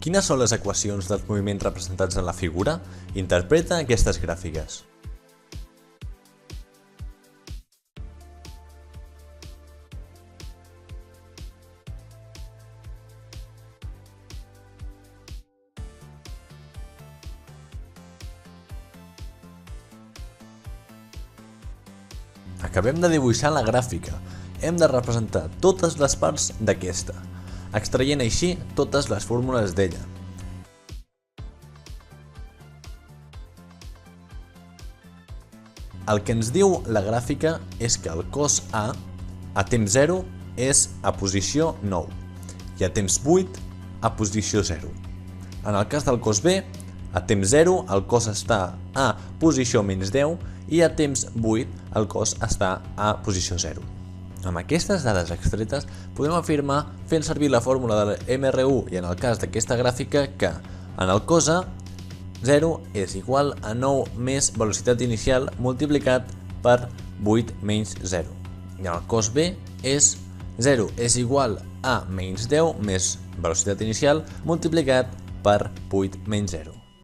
Quines són les equacions dels moviments representats en la figura? Interpreta aquestes gràfiques. Acabem de dibuixar la gràfica. Hem de representar totes les parts d'aquesta, extraient així totes les fórmules d'ella. El que ens diu la gràfica és que el cos A temps 0 és a posició 9 i a temps 8 a posició 0. En el cas del cos B, a temps 0 el cos està a posició menys 10 i a temps 8 el cos està a posició 0. Amb aquestes dades extretes podem afirmar, fent servir la fórmula de MR1 i en el cas d'aquesta gràfica, que en el cos A 0 és igual a 9 més velocitat inicial multiplicat per 8 menys 0. I en el cos B 0 és igual a menys 10 més velocitat inicial multiplicat per 8 menys 0.